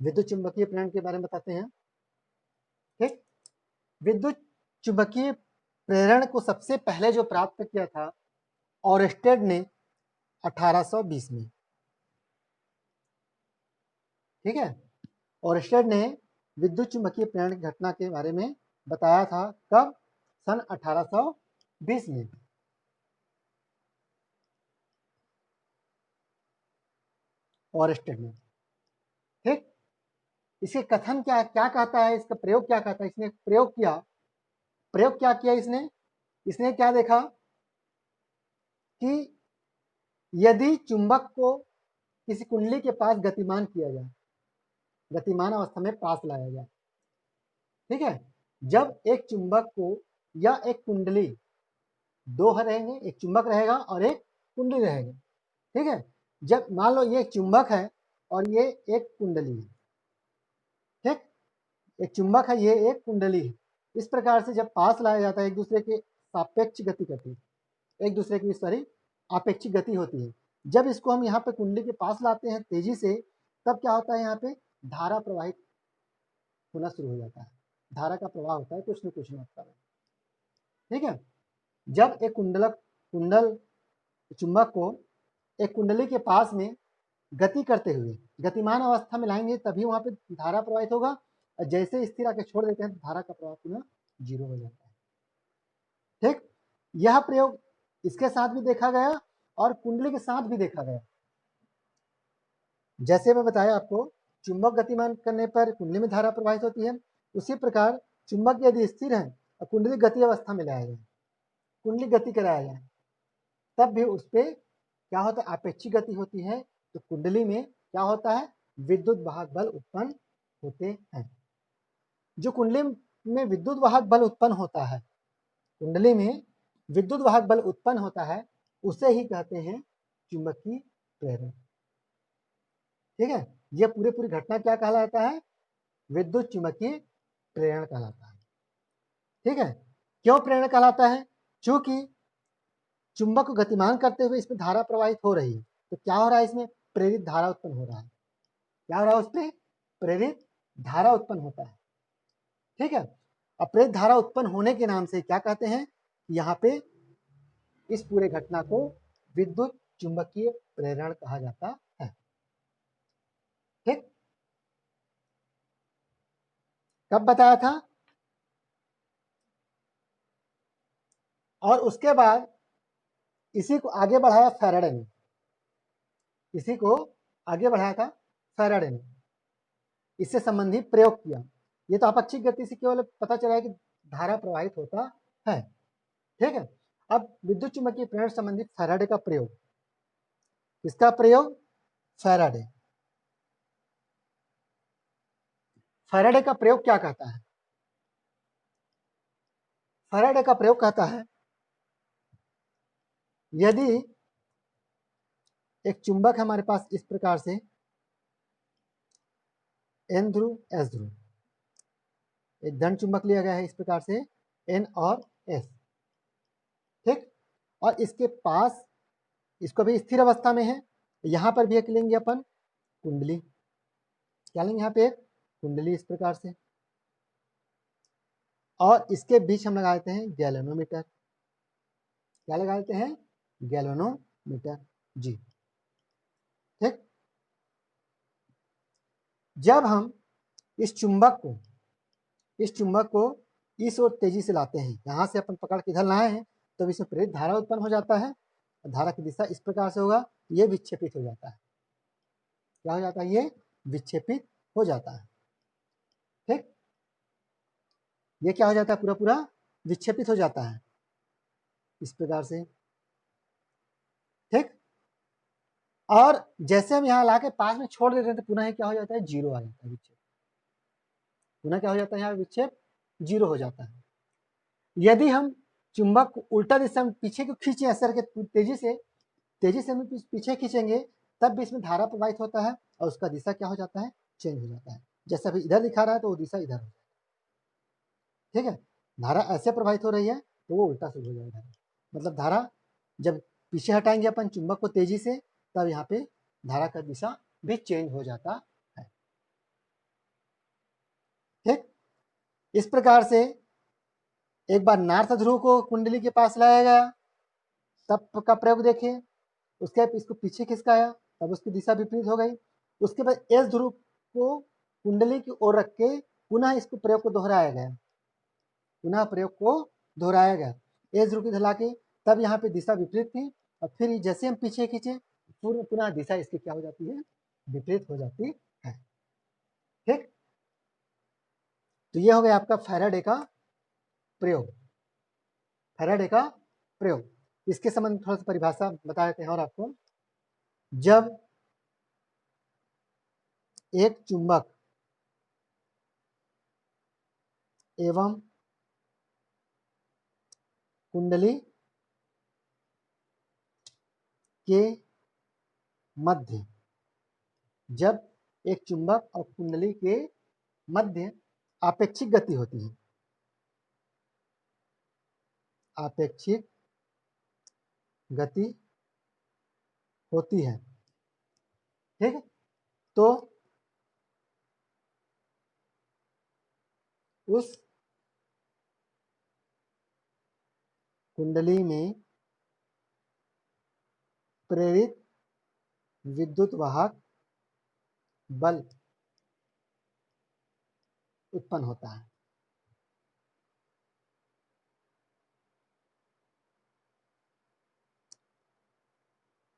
विद्युत चुंबकीय प्रेरण के बारे में बताते हैं। ठीक, विद्युत चुंबकीय प्रेरण को सबसे पहले जो प्राप्त किया था ऑरस्टेड ने 1820 में। ठीक है, ऑरस्टेड ने विद्युत चुंबकीय प्रेरण की घटना के बारे में बताया था। कब? सन 1820 में। ऑरस्टेड ने। ठीक, इसके कथन क्या क्या कहता है, इसका प्रयोग क्या कहता है? इसने प्रयोग क्या किया इसने क्या देखा कि यदि चुंबक को किसी कुंडली के पास गतिमान किया जाए, गतिमान अवस्था में पास लाया जाए, ठीक है, जब एक चुंबक को या एक कुंडली, दो रहेंगे, एक चुंबक रहेगा और एक कुंडली रहेगी। ठीक है, जब मान लो ये एक चुंबक है और ये एक कुंडली है। ठीक, एक चुंबक है, ये एक कुंडली है। इस प्रकार से जब पास लाया जाता है, एक दूसरे के सापेक्ष गति करती है, एक दूसरे की सॉरी आपेक्षिक गति होती है। जब इसको हम यहाँ पे कुंडली के पास लाते हैं तेजी से, तब क्या होता है, यहाँ पे धारा प्रवाहित होना शुरू हो जाता है। धारा का प्रवाह होता है कुछ न कुछ मात्रा में। ठीक है, जब एक कुंडल चुंबक को एक कुंडली के पास में गति करते हुए गतिमान अवस्था में लाएंगे, तभी वहां पे धारा प्रवाहित होगा। और जैसे स्थिर आके छोड़ देते हैं, धारा का प्रवाह पुनः 0 हो जाता है। ठीक, यह प्रयोग इसके साथ भी देखा गया और कुंडली के साथ भी देखा गया। जैसे मैं बताया आपको, चुंबक गतिमान करने पर कुंडली में धारा प्रवाहित होती है, उसी प्रकार चुंबक यदि स्थिर है और कुंडली गति अवस्था में लाया जाए, कुंडली गति कराया जाए, तब भी उस पर क्या होता है, आपेक्षिक गति होती है। तो कुंडली में क्या होता है, विद्युत वाहक बल उत्पन्न होते हैं। जो कुंडली में विद्युत वाहक बल उत्पन्न होता है, कुंडली में विद्युत वाहक बल उत्पन्न होता है, उसे ही कहते हैं चुंबकीय प्रेरण। ठीक है, यह पूरी घटना क्या कहलाता है, विद्युत चुंबकीय प्रेरण कहलाता है। ठीक है, क्यों प्रेरण कहलाता है? चूंकि चुंबक को गतिमान करते हुए इसमें धारा प्रवाहित हो रही है, तो क्या हो रहा है, इसमें प्रेरित धारा उत्पन्न हो रहा है। क्या हो रहा है, उसमें प्रेरित धारा उत्पन्न होता है। ठीक है, अब प्रेरित धारा उत्पन्न होने के नाम से क्या कहते हैं, यहाँ पे इस पूरे घटना को विद्युत चुंबकीय प्रेरण कहा जाता है। ठीक, कब बताया था? और उसके बाद इसी को आगे बढ़ाया फैराडे ने, इसी को आगे बढ़ाया था फैराडे ने, इससे संबंधित प्रयोग किया। ये तो आपेक्षिक गति से केवल पता चला है कि धारा प्रवाहित होता है। ठीक है, अब विद्युत चुंबकीय प्रेरण संबंधित फैराडे का प्रयोग, इसका प्रयोग फैराडे, फैराडे का प्रयोग क्या कहता है? फैराडे का प्रयोग कहता है, यदि एक चुंबक हमारे पास इस प्रकार से N ध्रुव S ध्रुव, एक धन चुंबक लिया गया है इस प्रकार से N और S। ठीक, और इसके पास इसको भी स्थिर अवस्था में है, यहां पर भी एक लेंगे अपन कुंडली, क्या लेंगे, यहाँ पे एक कुंडली इस प्रकार से, और इसके बीच हम लगा देते हैं गैल्वेनोमीटर। क्या लगा देते हैं? गैल्वेनोमीटर जी। ठीक, जब हम इस चुंबक को इस ओर तेजी से लाते हैं, यहां से अपन पकड़ के इधर लाए हैं, तो इसमें प्रेरित धारा उत्पन्न हो जाता है। धारा की दिशा इस प्रकार से होगा, ये विक्षेपित हो जाता है। क्या हो जाता है? ये विक्षेपित हो जाता है। ठीक, ये क्या हो जाता है, पूरा विक्षेपित हो जाता है इस प्रकार से। ठीक, और जैसे हम यहाँ लाके पास में छोड़ देते हैं, तो पुनः क्या हो जाता है, 0 आ जाता है विक्षेप। पुनः क्या हो जाता है, यहाँ विक्षेप 0 हो जाता है। यदि हम चुंबक को उल्टा दिशा में पीछे को खींचे असर के तेजी से हम पीछे खींचेंगे, तब भी इसमें धारा प्रवाहित होता है और उसका दिशा क्या हो जाता है, चेंज हो जाता है। जैसे अभी इधर दिखा रहा है तो वो दिशा इधर हो जाएगी। ठीक है, धारा ऐसे प्रवाहित हो रही है तो वो उल्टा शुरू हो जाएगा। मतलब धारा जब पीछे हटाएंगे अपन चुंबक को तेजी से, तब यहाँ पे धारा का दिशा भी चेंज हो जाता है। ठीक, इस प्रकार से एक बार नॉर्थ ध्रुव को कुंडली के पास लाया गया, तब का प्रयोग देखिए। उसके बाद इसको पीछे खिसकाया, तब उसकी दिशा विपरीत हो गई। उसके बाद एस ध्रुव को कुंडली की ओर रख के पुनः इसको प्रयोग को दोहराया गया, पुनः प्रयोग को दोहराया गया एस ध्रुव की ढला के, तब यहाँ पे दिशा विपरीत थी। और फिर जैसे हम पीछे खींचे पुनः दिशा इसकी क्या हो जाती है, विपरीत हो जाती है। ठीक, तो ये हो गया आपका फैराडे का प्रयोग, फैराडे का प्रयोग। इसके संबंध में थोड़ा सा परिभाषा बता देते हैं और आपको। जब एक चुंबक एवं कुंडली के मध्य, जब एक चुंबक और कुंडली के मध्य आपेक्षिक गति होती है, आपेक्षिक गति होती है, ठीक है, तो उस कुंडली में प्रेरित विद्युत वाहक बल उत्पन्न होता है।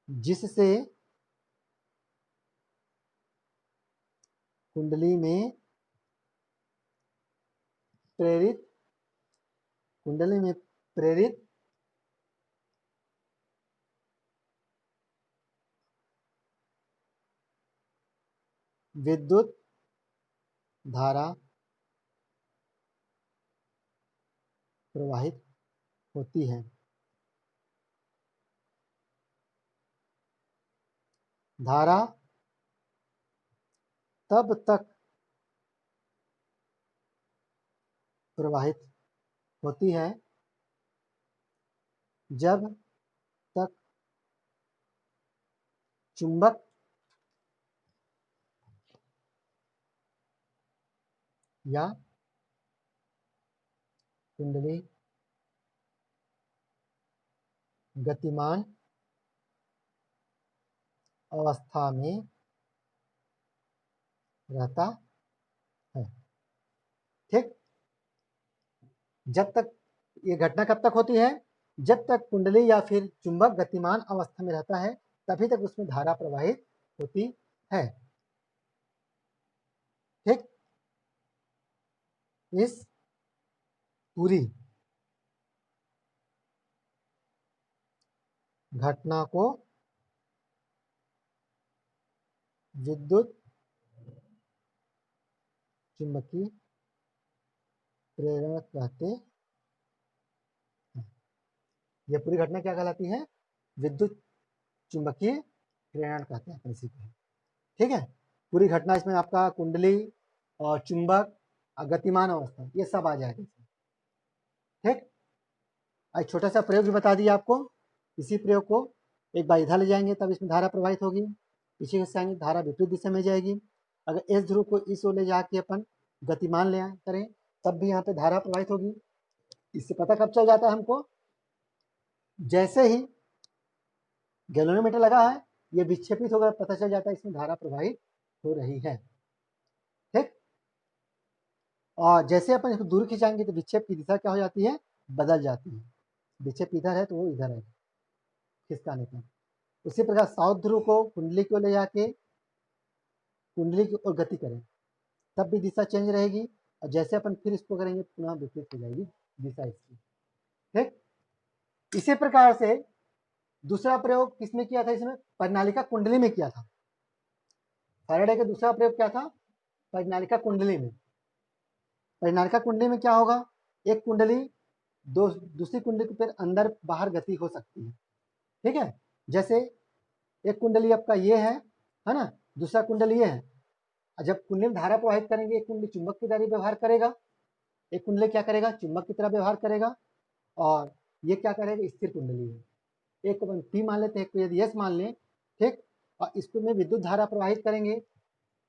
जिससे कुंडली में प्रेरित विद्युत धारा प्रवाहित होती है। धारा तब तक प्रवाहित होती है जब तक चुंबक या कुंडली गतिमान अवस्था में रहता है। ठीक, जब तक ये घटना कब तक होती है, जब तक कुंडली या फिर चुंबक गतिमान अवस्था में रहता है तभी तक उसमें धारा प्रवाहित होती है। ठीक, इस पूरी घटना को विद्युत चुंबकीय प्रेरण कहते हैं। यह पूरी घटना क्या कहलाती है, विद्युत चुंबकीय प्रेरण कहते हैं इसी को। ठीक है, पूरी घटना इसमें आपका कुंडली और चुंबक और गतिमान अवस्था ये सब आ जाएगा। ठीक, आज छोटा सा प्रयोग भी बता दिया आपको। इसी प्रयोग को एक बार इधर ले जाएंगे तब इसमें धारा प्रवाहित होगी, पीछे से आएंगे धारा विपरीत दिशा में जाएगी। अगर एस ध्रुव को इस ओर ले जाके अपन गतिमान ले करें तब भी यहाँ पे धारा प्रवाहित होगी। इससे पता कब चल जाता है हमको, जैसे ही गैल्वेनोमीटर लगा है ये विक्षेपित होगा, पता चल जाता है इसमें धारा प्रवाहित हो रही है। ठीक, और जैसे अपन इसको दूर खिंचाएंगे तो विक्षेप की दिशा क्या हो जाती है, बदल जाती है। विक्षेप इधर है तो वो इधर है खिसकाने का। उसी प्रकार साउथ ध्रुव को कुंडली को ले जाके कुंडली की ओर गति करें तब भी दिशा चेंज रहेगी, और जैसे अपन फिर इसको करेंगे पुनः विपरीत हो जाएगी दिशा इसकी। ठीक, इसी प्रकार से दूसरा प्रयोग किसमें किया था, इसमें परिनालिका कुंडली में किया था। फैराडे का दूसरा प्रयोग क्या था, परिनालिका कुंडली में। परिनालिका कुंडली में क्या होगा, एक कुंडली दूसरी कुंडली के फिर अंदर बाहर गति हो सकती है। ठीक है, जैसे एक कुंडली आपका ये है ना, दूसरा कुंडली ये है। जब कुंडली में धारा प्रवाहित करेंगे एक कुंडली चुंबक की तरह व्यवहार करेगा, एक कुंडली क्या करेगा, चुंबक की तरह व्यवहार करेगा, और ये क्या करेगा, स्थिर कुंडली है। एक को पी मान लेते हैं, एक को यदि एस मान लें। ठीक, और इसको में विद्युत धारा प्रवाहित करेंगे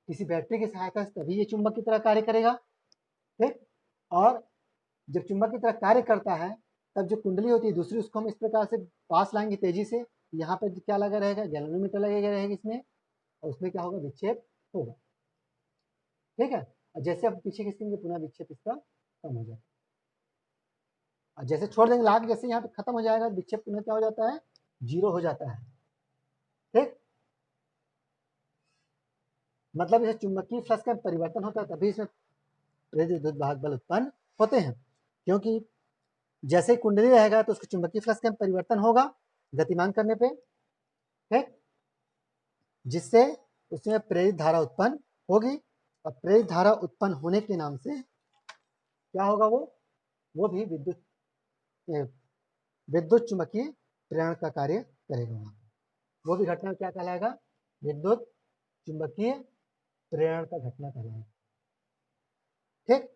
किसी बैटरी की सहायता से तभी ये चुंबक की तरह कार्य करेगा। ठीक। और जब चुंबक की तरह कार्य करता है तब जो कुंडली होती है दूसरी, उसको हम इस प्रकार से पास लाएंगे तेजी से, यहाँ पर क्या लगा रहेगा, गैल्वेनोमीटर लगेगा रहेगा इसमें, और उसमें क्या होगा, विक्षेप होगा। ठीक है, और जैसे अब पीछे खींचेंगे पुनः विक्षेप इसका कम हो जाता है, और जैसे छोड़ देंगे लाग, जैसे यहाँ पे खत्म हो जाएगा, विक्षेप पुनः क्या हो जाता है, 0 हो जाता है। ठीक, मतलब इसे चुंबकीय फ्लक्स का परिवर्तन होता है तभी इसमें प्रेरित विद्युत वाहक बल उत्पन्न होते हैं, क्योंकि जैसे कुंडली रहेगा तो उसके चुंबकीय फ्लक्स का परिवर्तन होगा गतिमान करने पे, ठीक, जिससे उसमें प्रेरित धारा उत्पन्न होगी, और प्रेरित धारा उत्पन्न होने के नाम से क्या होगा, वो भी विद्युत चुंबकीय प्रेरण का कार्य करेगा। वो भी घटना क्या कहलाएगा, विद्युत चुंबकीय प्रेरण का घटना कहलाएगा। ठीक,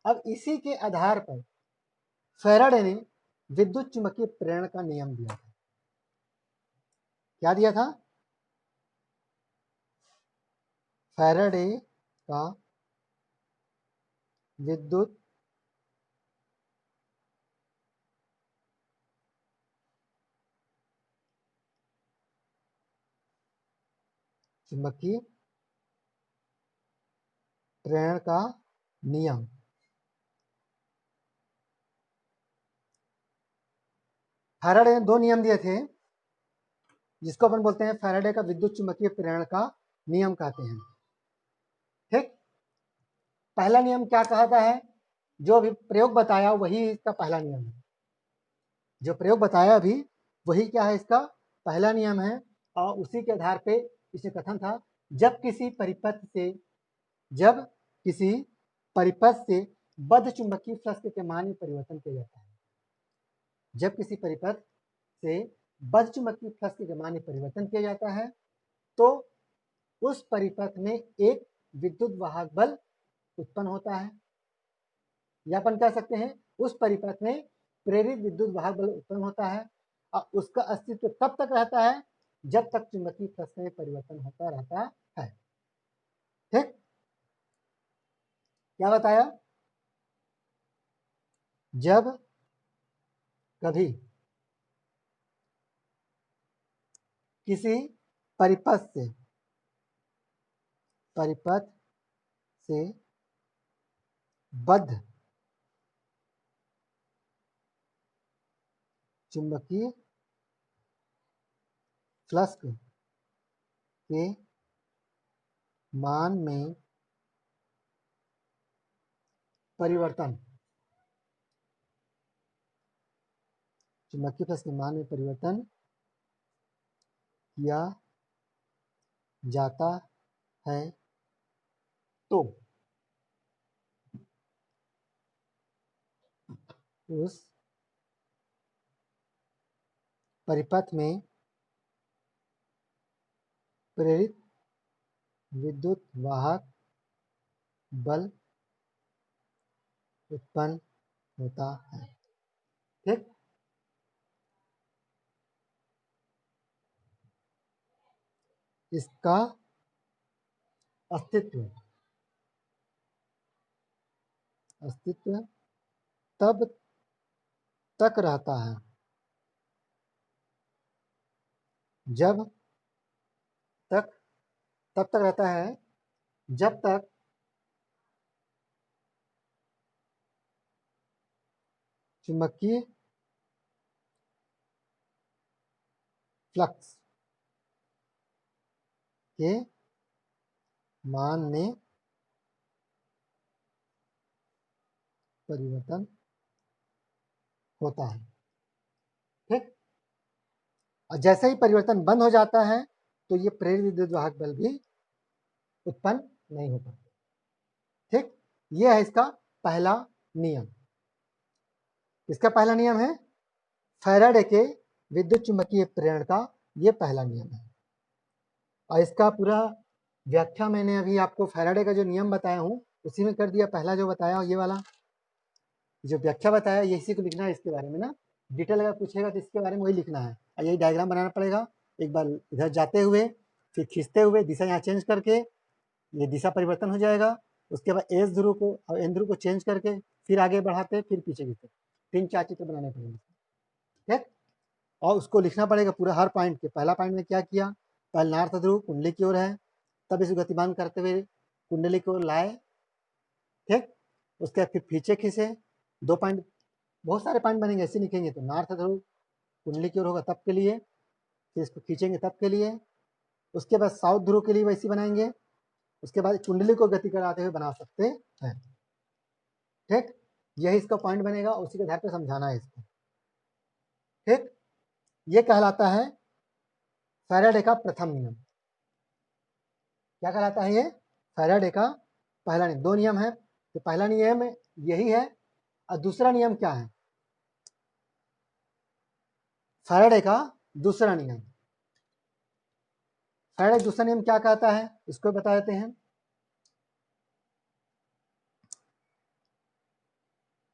अब इसी के आधार पर फैराडे ने विद्युत चुंबकीय प्रेरण का नियम दिया था। क्या दिया था, फैराडे का विद्युत चुंबकीय प्रेरण का नियम। फैराडे ने 2 नियम दिए थे, जिसको अपन बोलते हैं फैराडे का विद्युत चुंबकीय प्रेरण का नियम कहते हैं। ठीक, पहला नियम क्या कहता है, जो अभी प्रयोग बताया वही इसका पहला नियम है, जो प्रयोग बताया अभी वही क्या है, इसका पहला नियम है, और उसी के आधार पे इसे कथन था, जब किसी परिपथ से बद्ध चुंबकीय फ्लक्स के मान में परिवर्तन किया जाता है, जब किसी परिपथ से बद्ध चुंबकीय फ्लक्स के मान में परिवर्तन किया जाता है तो उस परिपथ में एक विद्युत वाहक बल उत्पन्न होता है, या अपन कह सकते हैं उस परिपथ में प्रेरित विद्युत वाहक बल उत्पन्न होता है, और उसका अस्तित्व तब तक रहता है जब तक चुंबकीय फ्लक्स में परिवर्तन होता रहता है। ठीक, क्या बताया, जब कभी किसी परिपथ से बद्ध चुंबकीय फ्लक्स के मान में परिवर्तन, चुंबकीय फ्लक्स के मान में परिवर्तन किया जाता है तो उस परिपथ में प्रेरित विद्युत वाहक बल उत्पन्न होता है। ठीक, इसका अस्तित्व तब तक रहता है जब तक रहता है जब तक चुंबकीय फ्लक्स के मान में परिवर्तन होता है। ठीक, और जैसे ही परिवर्तन बंद हो जाता है तो ये प्रेरित विद्युत वाहक बल भी उत्पन्न नहीं हो पाते। ठीक, ये है इसका पहला नियम। इसका पहला नियम है फैराडे के विद्युत चुंबकीय प्रेरण का, ये पहला नियम है, और इसका पूरा व्याख्या मैंने अभी आपको फैराडे का जो नियम बताया हूँ उसी में कर दिया। पहला जो बताया ये वाला जो व्याख्या बताया ये इसी को लिखना है, इसके बारे में ना डिटेल अगर पूछेगा तो इसके बारे में वही लिखना है, और यही डायग्राम बनाना पड़ेगा। एक बार इधर जाते हुए फिर खींचते हुए दिशा यहाँ चेंज करके ये दिशा परिवर्तन हो जाएगा, उसके बाद एस ध्रुव को और एन ध्रुव को चेंज करके फिर आगे बढ़ाते, फिर पीछे खींचते, 3-4 चित्र बनाने पड़ेंगे, ठीक। और उसको लिखना पड़ेगा पूरा हर पॉइंट के। पहला पॉइंट में क्या किया, पहले नॉर्थ ध्रुव कुंडली की ओर है, तब इसको गतिमान करते हुए कुंडली की ओर लाए, ठीक। उसके बाद फिर पीछे खींचे, 2 पॉइंट, बहुत सारे पॉइंट बनेंगे, ऐसे लिखेंगे तो नॉर्थ ध्रुव कुंडली की ओर होगा तब के लिए, फिर इसको खींचेंगे तब के लिए। उसके बाद साउथ ध्रुव के लिए वैसे बनाएंगे, उसके बाद कुंडली को गति कराते हुए बना सकते हैं, ठीक। यही इसका पॉइंट बनेगा, उसी के आधार पर समझाना है इसको, ठीक। ये कहलाता है फैराडे का प्रथम नियम। क्या कहलाता है ये, फैराडे का पहला नियम। 2 नियम है, तो पहला नियम यही है, और दूसरा नियम क्या है, फैराडे का दूसरा नियम। फैराडे दूसरा नियम क्या कहता है, इसको बता देते हैं।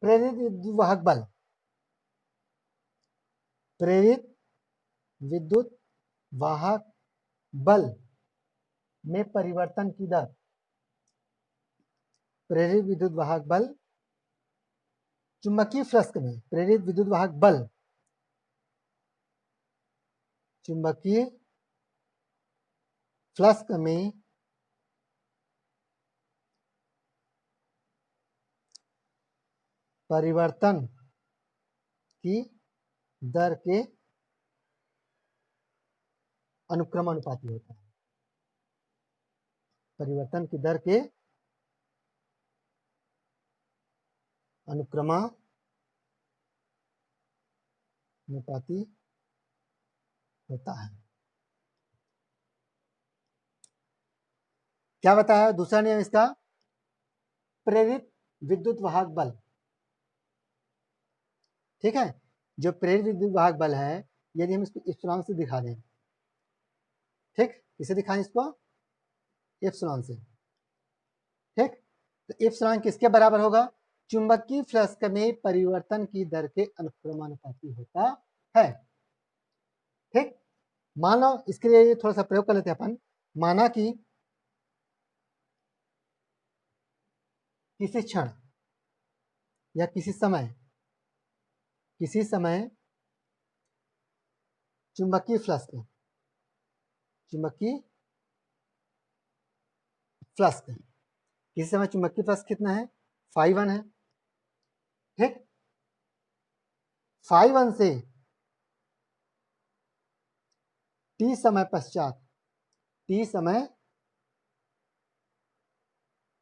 प्रेरित विद्युत वाहक बल, प्रेरित विद्युत वाहक बल में परिवर्तन की दर, प्रेरित विद्युत वाहक बल चुंबकीय फ्लक्स में, प्रेरित विद्युत वाहक बल चुंबकीय फ्लक्स में परिवर्तन की दर के अनुक्रमानुपाती होता है, परिवर्तन की दर के अनुक्रमानुपाती होता है। क्या बताया दूसरा नियम इसका, प्रेरित विद्युत वाहक बल, ठीक है। जो प्रेरित विद्युत वाहक बल है, यदि हम इसको इप्सिलॉन से दिखा दें, ठीक, किसे दिखाएं इसको, इप्सिलॉन से, ठीक। तो इप्सिलॉन किसके बराबर होगा, चुंबकीय फ्लक्स में परिवर्तन की दर के अनुक्रमानुपाती होता है, ठीक। मान लो इसके लिए थोड़ा सा प्रयोग कर लेते हैं अपन। माना कि किसी क्षण या किसी समय चुंबकीय फ्लक्स किसी समय चुंबकीय फ्लक्स कितना है, φ1 है, ठीक। φ1 से t समय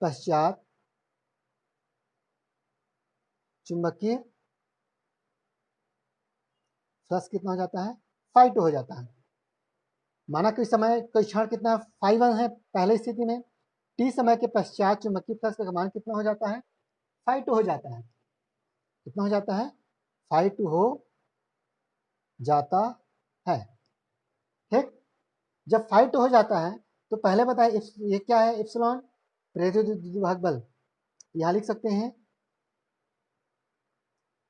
पश्चात चुंबकीय फ्लक्स कितना हो जाता है, φ2 हो जाता है। माना कि समय कोई क्षण कितना φ1 है पहले स्थिति में, t समय के पश्चात चुंबकीय फ्लक्स का मान कितना हो जाता है, φ2 हो जाता है। कितना हो जाता है, φ2 हो जाता है, ठीक। जब φ2 हो जाता है तो पहले बताए ये क्या है, इप्सिलॉन प्रेरित विद्युत वाहक बल, यहां लिख सकते हैं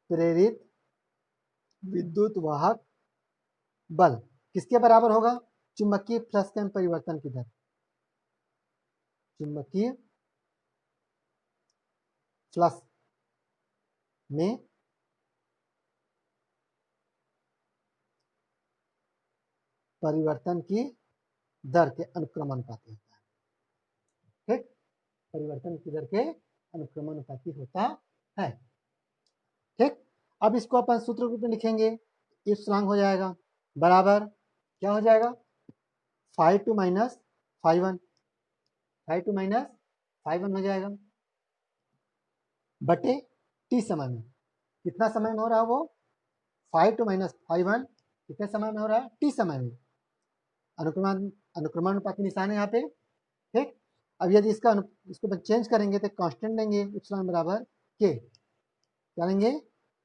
प्रेरित विद्युत वाहक बल किसके बराबर होगा, चुंबकीय फ्लक्स में परिवर्तन की दर, चुंबकीय फ्लक्स में परिवर्तन की दर के अनुक्रमानुपाती होता है, ठीक। परिवर्तन की दर के अनुक्रमानुपाती होता है, ठीक। अब इसको अपन सूत्र रूप में लिखेंगे, इप्सिलॉन हो जाएगा बराबर क्या हो जाएगा, φ2 माइनस φ1, φ2 माइनस φ1 हो जाएगा बटे t समय में। कितना समय में हो रहा है वो, φ2 माइनस φ1 कितने समय में हो रहा है, t समय में। अनुक्रमानुपाती निशान है यहाँ पे, ठीक। अब यदि इसको चेंज करेंगे तो कांस्टेंट लेंगे, इप्सिलॉन बराबर के, क्या लेंगे,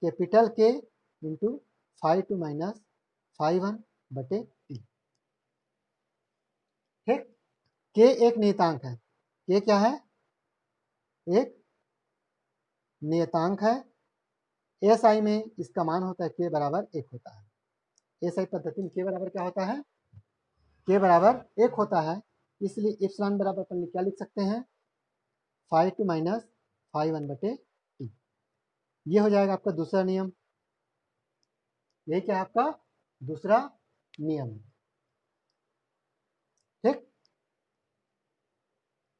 कैपिटल के इंटू φ2 माइनस φ1 बटे t, ठीक। के एक नियतांक है, के क्या है, एक नियतांक है। एसआई में इसका मान होता है के बराबर 1 होता है। एसआई पद्धति में के बराबर क्या होता है, के बराबर 1 होता है। इसलिए इप्सिलॉन बराबर अपन क्या लिख सकते हैं, φ2 माइनस φ1 बटे टी। ये हो जाएगा आपका दूसरा नियम। यही क्या है आपका दूसरा नियम। ठीक,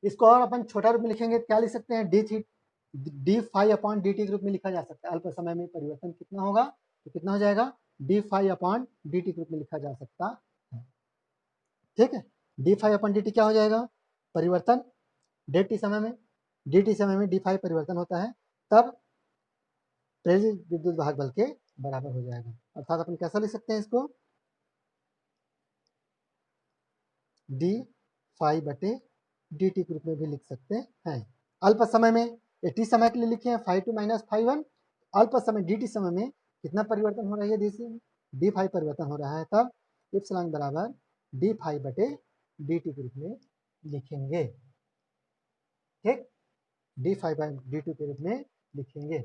इसको और अपन छोटा रूप में लिखेंगे, क्या लिख सकते हैं, d phi upon d t के रूप में लिखा जा सकता है। अल्प समय में परिवर्तन कितना होगा, तो कितना हो जाएगा, d phi upon d t के रूप में लिखा जा सकता है। ठीक है, d phi upon d t क्या हो जाएगा, परिवर्तन डी समय में डी फाई परिवर्तन होता है, तब प्रेरित विद्युत वाहक बल के बराबर हो जाएगा। अर्थात अपन कैसा लिख सकते हैं इसको, डी फाई बटे डी टी के रूप में भी लिख सकते हैं। अल्प समय में टी समय के लिए लिखे हैं φ2 माइनस φ1, अल्प समय डी टी समय में कितना परिवर्तन हो रहा है, डी फाई परिवर्तन हो रहा है, तब इप्सिलॉन बराबर डी फाई बटे डी टी के रूप में लिखेंगे। ठीक, d phi by d two के रूप में लिखेंगे।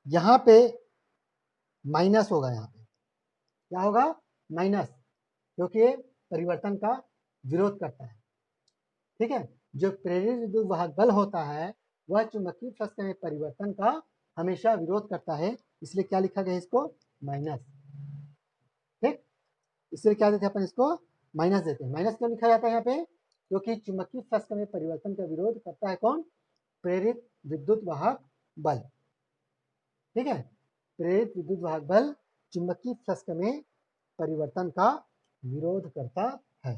यहाँ पे माइनस होगा, यहाँ पे क्या होगा, माइनस, क्योंकि परिवर्तन का विरोध करता है। ठीक है, जो प्रेरित विद्युत वाहक बल होता है वह चुंबकीय फ्लक्स में परिवर्तन का हमेशा विरोध करता है, इसलिए क्या लिखा गया इसको, माइनस। ठीक, इसलिए क्या देते हैं अपन इसको, माइनस देते हैं। माइनस क्यों लिखा जाता है यहाँ पे, क्योंकि चुंबकीय फ्लक्स में परिवर्तन का विरोध करता है कौन, प्रेरित विद्युत वाहक बल। ठीक है, प्रेरित विद्युत वाहक बल चुंबकीय फ्लक्स में परिवर्तन का विरोध करता है।